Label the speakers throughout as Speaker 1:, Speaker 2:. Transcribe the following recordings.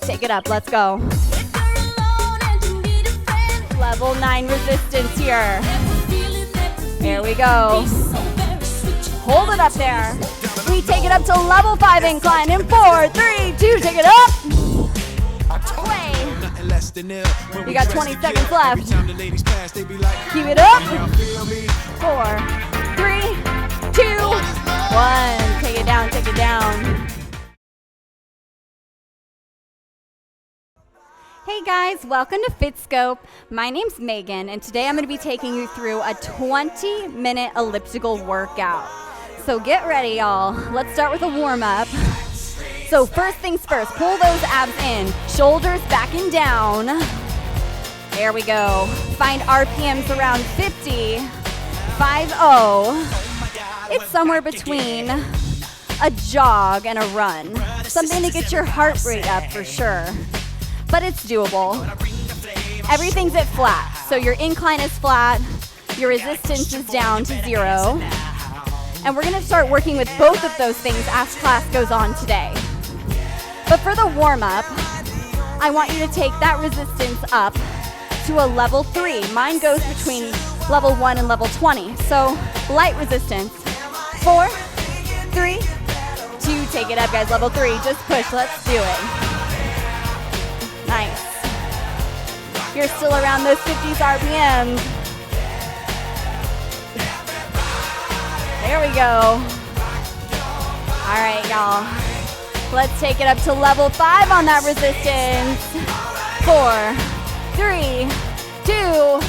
Speaker 1: Take it up, let's go. Level 9 resistance here. Here we go. Hold it up there. We take it up to level 5 incline in 4, 3, 2, take it up. Away. You got 20 seconds left. Keep it up. 4, 3, 2, 1. Take it down, take it down. Hey guys, welcome to FitScope. My name's Meghan, and today I'm going to be taking you through a 20-minute elliptical workout. So get ready, y'all. Let's start with a warm-up. So first things first, pull those abs in, shoulders back and down. There we go. Find RPMs around 50, 5-0. It's somewhere between a jog and a run. Something to get your heart rate up for sure. But it's doable. Everything's at flat. So your incline is flat, your resistance is down to 0. And we're gonna start working with both of those things as class goes on today. But for the warm-up, I want you to take that resistance up to a level 3. Mine goes between level 1 and level 20. So light resistance. 4, 3, 2, take it up guys, level 3. Just push, let's do it. Nice. You're still around those 50s RPMs. There we go. All right, y'all. Let's take it up to level 5 on that resistance. 4, 3, 2,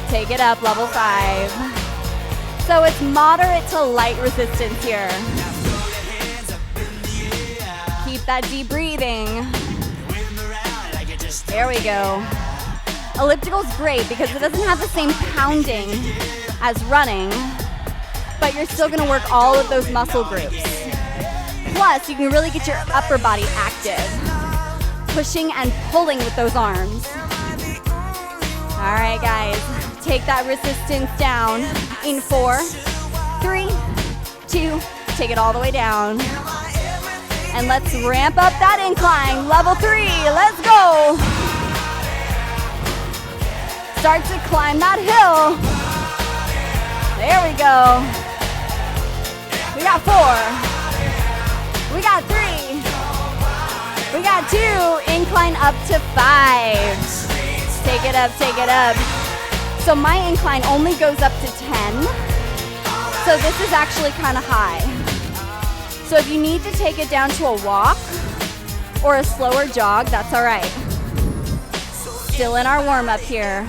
Speaker 1: take it up, level 5. So it's moderate to light resistance here. Keep that deep breathing. There we go. Elliptical's great because it doesn't have the same pounding as running, but you're still gonna work all of those muscle groups. Plus, you can really get your upper body active, pushing and pulling with those arms. All right, guys, take that resistance down in 4, 3, 2, take it all the way down. And let's ramp up that incline. Level 3, let's go. Start to climb that hill. There we go. We got 4. We got 3. We got 2. Incline up to 5. Take it up, take it up. So my incline only goes up to 10. So this is actually kind of high. So if you need to take it down to a walk or a slower jog, that's all right. Still in our warm-up here.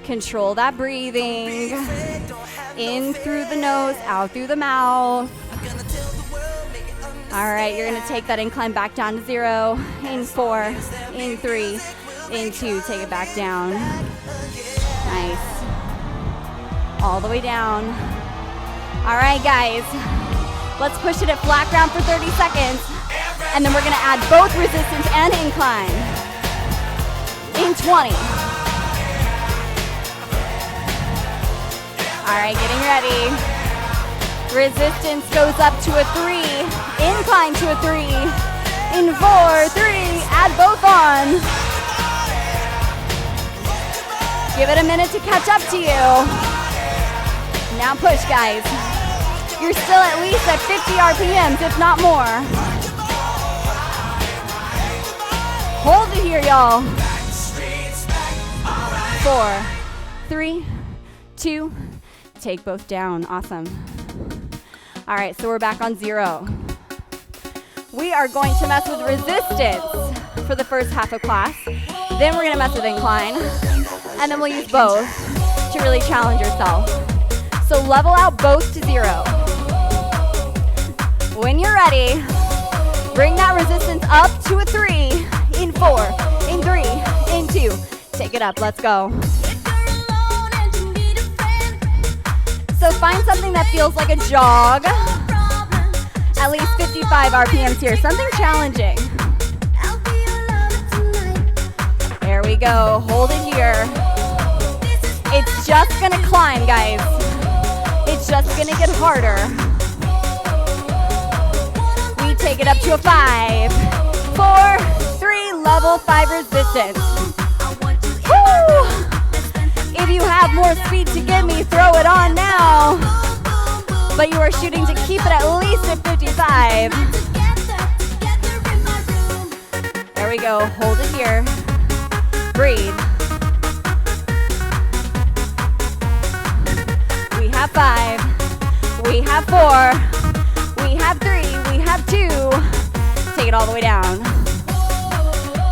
Speaker 1: Control that breathing. In through the nose, out through the mouth. All right, you're gonna take that incline back down to 0. In 4, in 3, in 2, take it back down. Nice. All the way down. All right, guys. Let's push it at flat ground for 30 seconds. And then we're gonna add both resistance and incline. In 20. All right, getting ready. Resistance goes up to a 3. Incline to a 3. In 4, 3, add both on. Give it a minute to catch up to you. Now push, guys. You're still at least at 50 RPMs, if not more. Hold it here, y'all. 4, 3, 2, take both down. Awesome. All right, so we're back on 0. We are going to mess with resistance for the first half of class. Then we're gonna mess with incline. And then we'll use both to really challenge yourself. So level out both to 0. When you're ready, bring that resistance up to a 3, in 4, in 3, in 2. Take it up, let's go. So find something that feels like a jog. At least 55 RPMs here, something challenging. There we go, hold it here. It's just gonna climb, guys. It's just gonna get harder. We take it up to a 5, 4, level 5 resistance. Woo! If you have more speed to give me, throw it on now. But you are shooting to keep it at least at 55. There we go. Hold it here. Breathe. We have 5. We have 4. We have 3. We have 2. Take it all the way down.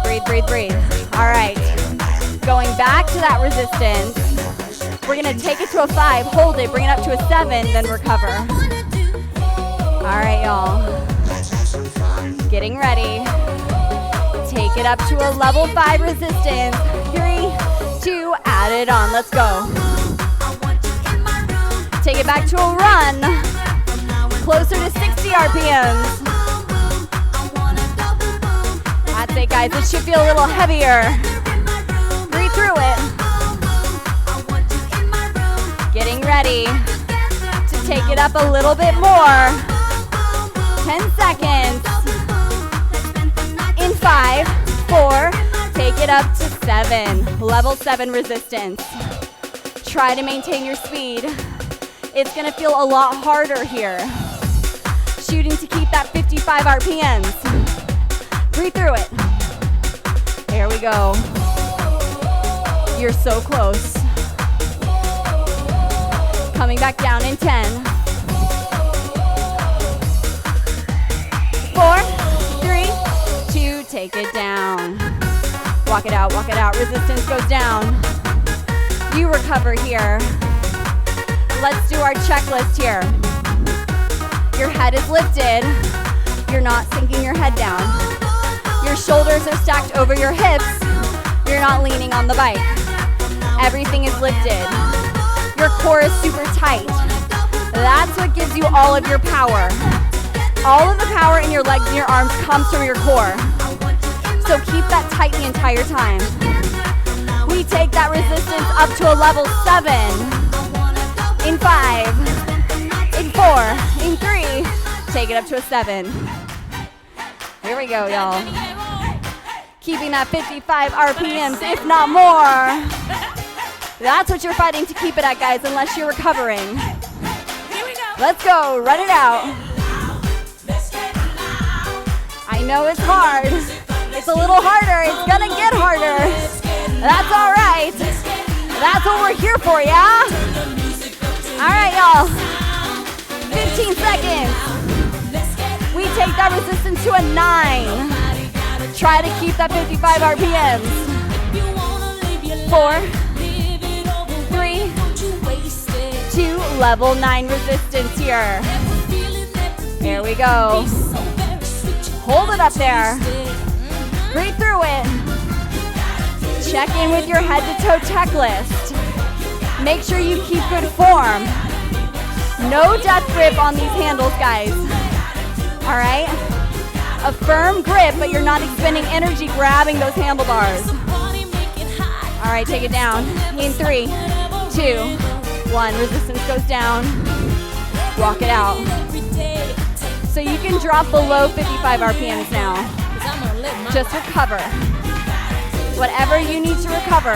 Speaker 1: Breathe, breathe, breathe. All right. Going back to that resistance. We're going to take it to a 5. Hold it. Bring it up to a 7. Then recover. All right, y'all. Getting ready. Take it up to a level 5 resistance. 3, 2, add it on. Let's go. Take it back to a run. Closer to 60 RPMs. That's it, guys. It should feel a little heavier. Breathe through it. Getting ready to take it up a little bit more. 10 seconds. In 5, 4, take it up to 7. Level 7 resistance. Try to maintain your speed. It's gonna feel a lot harder here. Shooting to keep that 55 RPMs. Breathe through it. There we go. You're so close. Coming back down in 10. 4, 3, 2, take it down. Walk it out, walk it out. Resistance goes down. You recover here. Let's do our checklist here. Your head is lifted. You're not sinking your head down. Your shoulders are stacked over your hips. You're not leaning on the bike. Everything is lifted. Your core is super tight. That's what gives you all of your power. All of the power in your legs and your arms comes from your core. So keep that tight the entire time. We take that resistance up to a level 7. In 5. In 4. In 3. Take it up to a 7. Here we go, y'all. Keeping that 55 RPMs, if not more. That's what you're fighting to keep it at, guys, unless you're recovering. Let's go, run it out. I know it's hard. It's a little harder. It's gonna get harder. That's all right. That's what we're here for, yeah? All right, y'all. 15 seconds. We take that resistance to a 9. Try to keep that 55 RPMs. 4, 3, 2, level 9 resistance here. Here we go. Hold it up there. Breathe through it. Check in with your head to toe checklist. Make sure you keep good form. No death grip on these handles, guys. All right? A firm grip, but you're not expending energy grabbing those handlebars. All right, take it down. In 3, 2, 1. Resistance goes down. Walk it out. So you can drop below 55 RPMs now. Just recover. Whatever you need to recover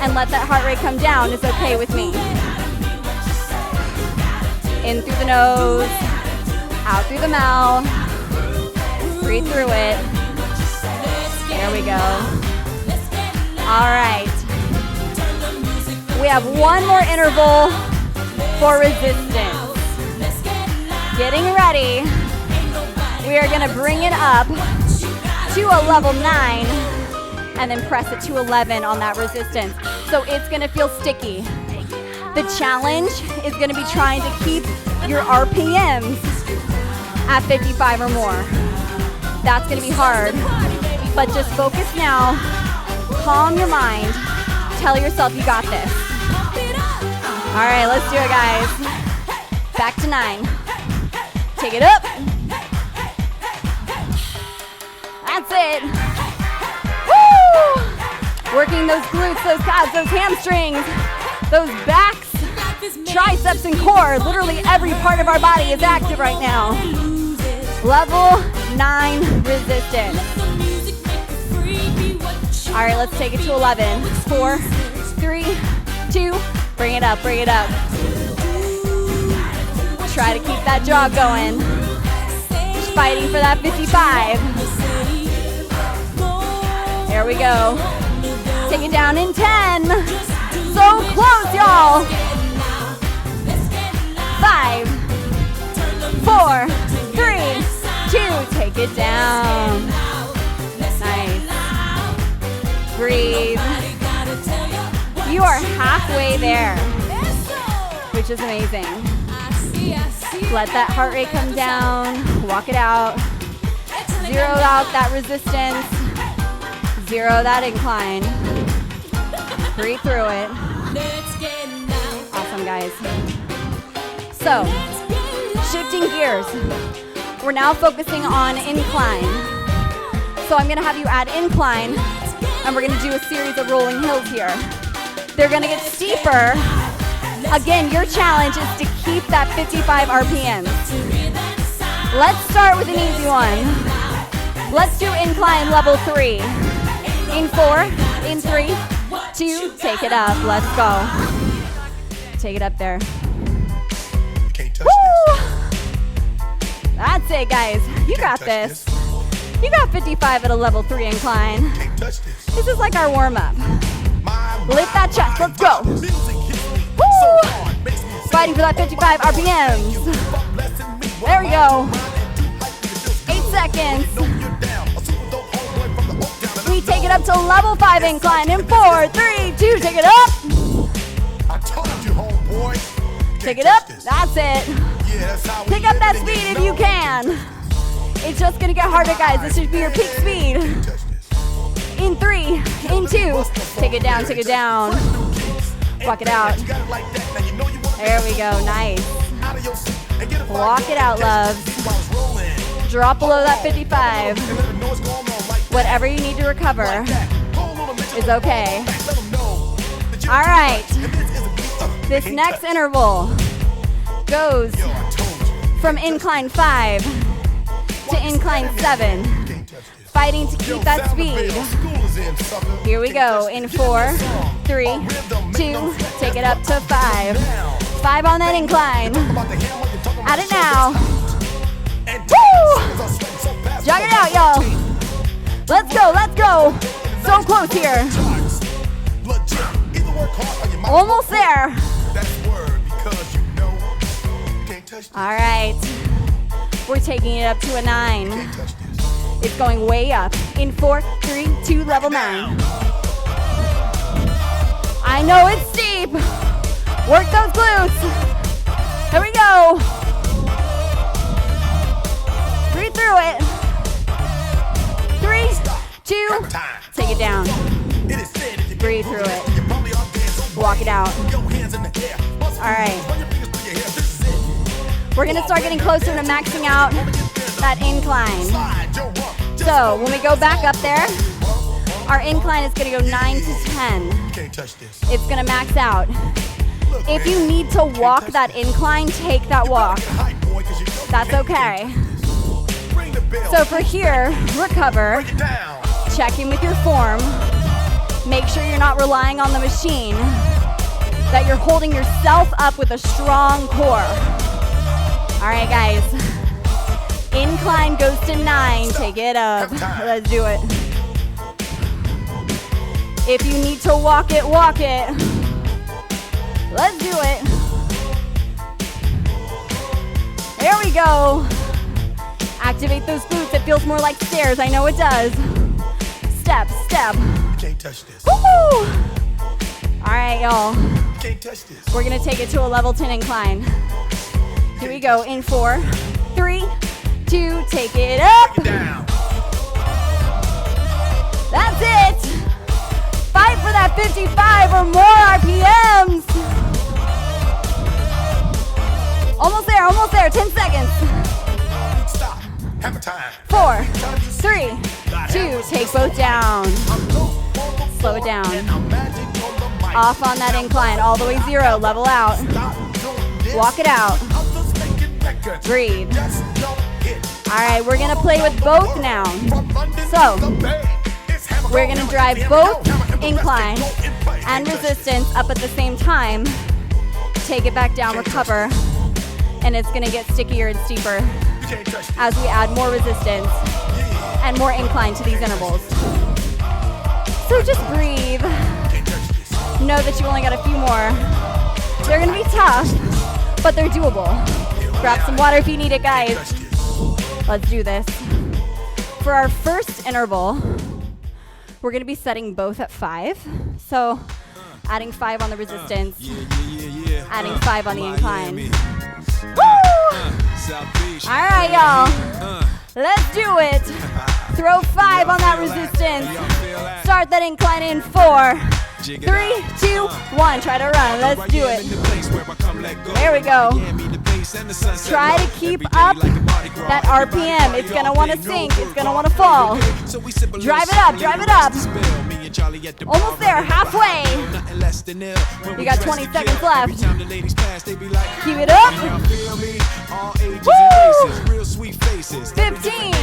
Speaker 1: and let that heart rate come down is okay with me. In through the nose, out through the mouth. Breathe through it. There we go. All right. We have one more interval for resistance. Getting ready. We are gonna bring it up to a level 9 and then press it to 11 on that resistance. So it's gonna feel sticky. The challenge is gonna be trying to keep your RPMs at 55 or more. That's gonna be hard, but just focus now, calm your mind, tell yourself you got this. All right, let's do it, guys. Back to 9. Take it up. That's it. Woo! Working those glutes, those calves, those hamstrings, those backs, triceps, and core. Literally every part of our body is active right now. Level 9 resistance. All right, let's take it to 11. 4, 3, 2, bring it up, bring it up. Try to keep that jog going. Just fighting for that 55. There we go. Take it down in 10. So close, y'all. 5, 4, 3, 2, take it down. Nice. Breathe. You are halfway there, which is amazing. Let that heart rate come down. Walk it out. Zero out that resistance. Zero that incline. Breathe through it. Awesome, guys. So, shifting gears. We're now focusing on incline. So I'm gonna have you add incline, and we're gonna do a series of rolling hills here. They're gonna get steeper. Again, your challenge is to keep that 55 RPMs. Let's start with an easy one. Let's do incline level 3. In 4, in 3, 2, take it up. Let's go. Take it up there. Woo! That's it, guys. You got this. You got 55 at a level 3 incline. This is like our warm-up. Lift that chest. Let's go. Woo! Fighting for that 55 RPMs. There we go. 8 seconds. We take it up to level 5 incline in 4, 3, 2, take it up. Take it up. That's it. Pick up that speed if you can. It's just gonna get harder, guys. This should be your peak speed. In 3, in 2, take it down, take it down. Walk it out. There we go, nice. Walk it out, loves. Drop below that 55. Whatever you need to recover is okay. All right. This next interval goes from incline 5 to incline 7. Fighting to keep that speed. Here we go. In 4, 3, 2, take it up to 5. 5 on that incline. Add it now. Woo! Jog it out, y'all. Let's go, let's go. So close here. Almost there. All right. We're taking it up to a 9. It's going way up. In 4, 3, 2, level 9. I know it's steep. Work those glutes. Here we go. Breathe through it. 3, 2, take it down. Breathe through it. Walk it out. All right. We're gonna start getting closer to maxing out that incline. So when we go back up there, our incline is gonna go 9 to 10. It's gonna max out. If you need to walk that incline, take that walk. That's okay. So for here, recover, check in with your form, make sure you're not relying on the machine, that you're holding yourself up with a strong core. All right, guys. Incline goes to 9. Take it up. Let's do it. If you need to walk it, walk it. Let's do it. There we go. Activate those glutes. It feels more like stairs. I know it does. Step, step.
Speaker 2: You can't touch this.
Speaker 1: Woo! All right, y'all.
Speaker 2: You can't touch this.
Speaker 1: We're going to take it to a level 10 incline. Here we go. In 4, 3, 2, take it up.
Speaker 2: Down.
Speaker 1: That's it. Fight for that 55 or more RPMs. Almost there, 10 seconds.
Speaker 2: Stop. Hammer time.
Speaker 1: 4, 3, 2, take both down. Slow it down. Off on that incline, all the way 0, level out. Walk it out. Breathe. All right, we're gonna play with both now. So, We're gonna drive both incline and resistance up at the same time. Take it back down, recover, and it's gonna get stickier and steeper as we add more resistance and more incline to these intervals. So just breathe. Know that you only got a few more. They're gonna be tough, but they're doable. Grab some water if you need it, guys. Let's do this. For our first interval, we're gonna be setting both at 5. So adding 5 on the resistance, adding 5 on the incline. Woo! All right, y'all. Let's do it. Throw 5 on that resistance. Start that incline in 4, 3, 2, 1. Try to run. Let's do it. There we go. Try to keep up that RPM. It's going to want to sink. It's going to want to fall. Drive it up. Drive it up. Almost there. Halfway. You got 20 seconds left. Keep it up. Woo! 15.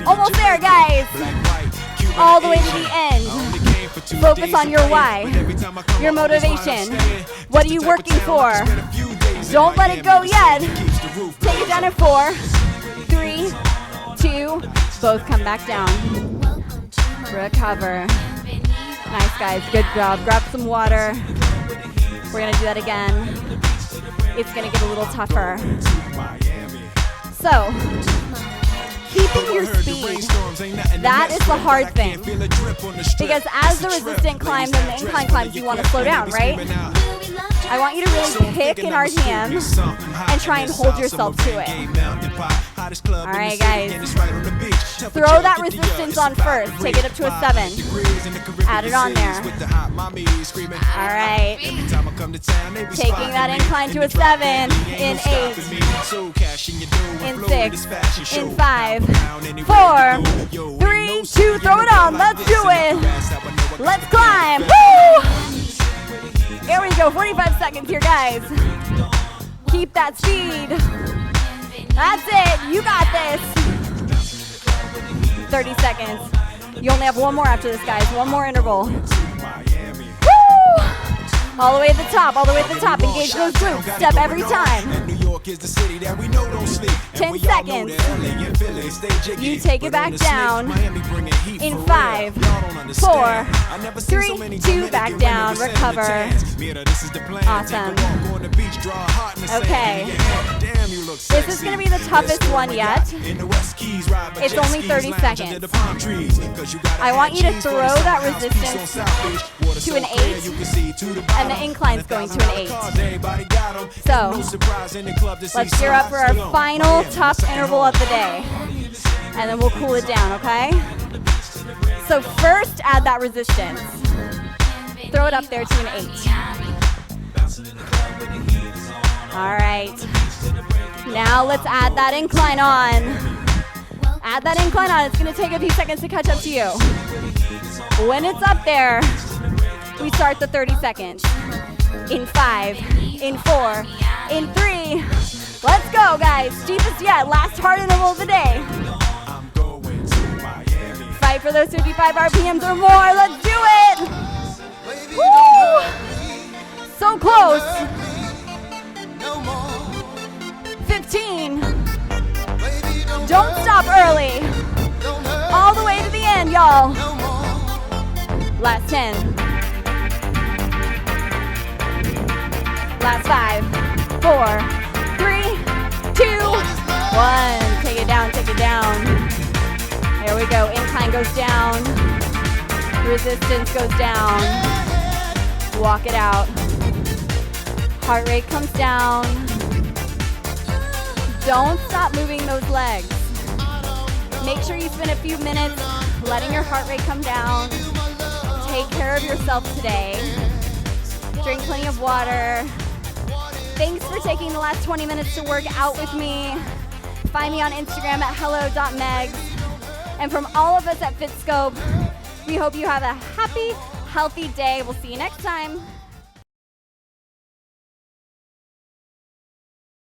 Speaker 1: Almost there, guys. All the way to the end. Focus on your why, your motivation. What are you working for? Don't let it go yet. Take it down at 4, 3, 2. Both come back down. Recover. Nice, guys. Good job. Grab some water. We're going to do that again. It's going to get a little tougher. So, keeping your speed, that is the hard thing. Because as the resistant climbs and the incline climbs, you want to slow down, right? I want you to really pick an RPM and try and hold yourself to it. All right, guys. Throw that resistance on first. Take it up to a 7. Add it on there. All right. Taking that incline to a 7. In 8. In 6. In 5. 4. 3, 2. Throw it on. Let's do it. Let's climb. Woo! Here we go. 45 seconds here, guys. Keep that speed. That's it. You got this. 30 seconds. You only have one more after this, guys. One more interval. Woo! All the way at the top. All the way at the top. Engage those glutes. Step every time. 10 seconds. You take it back down. In 5, 4, 3, 2, back down. Recover. Awesome. Okay. This is going to be the toughest one yet. It's only 30 seconds. I want you to throw that resistance to an 8, and the incline's going to an 8. So, let's gear up for our final tough interval of the day. And then we'll cool it down, okay? So first, add that resistance. Throw it up there to an 8. All right. Now let's add that incline on. Add that incline on. It's going to take a few seconds to catch up to you. When it's up there, we start the 30 seconds. In 5, in 4, in 3. Let's go, guys. Deepest yet. Last hard interval of the day. Fight for those 55 RPMs or more. Let's do it. Woo! So close. 15. Don't stop early. All the way to the end, y'all. Last 10. Last 5, 4, 3, 2, 1. Take it down, take it down. There we go. Incline goes down. Resistance goes down. Walk it out. Heart rate comes down. Don't stop moving those legs. Make sure you spend a few minutes letting your heart rate come down. Take care of yourself today. Drink plenty of water. Thanks for taking the last 20 minutes to work out with me. Find me on Instagram at hello.megs. And from all of us at FitScope, we hope you have a happy, healthy day. We'll see you next time.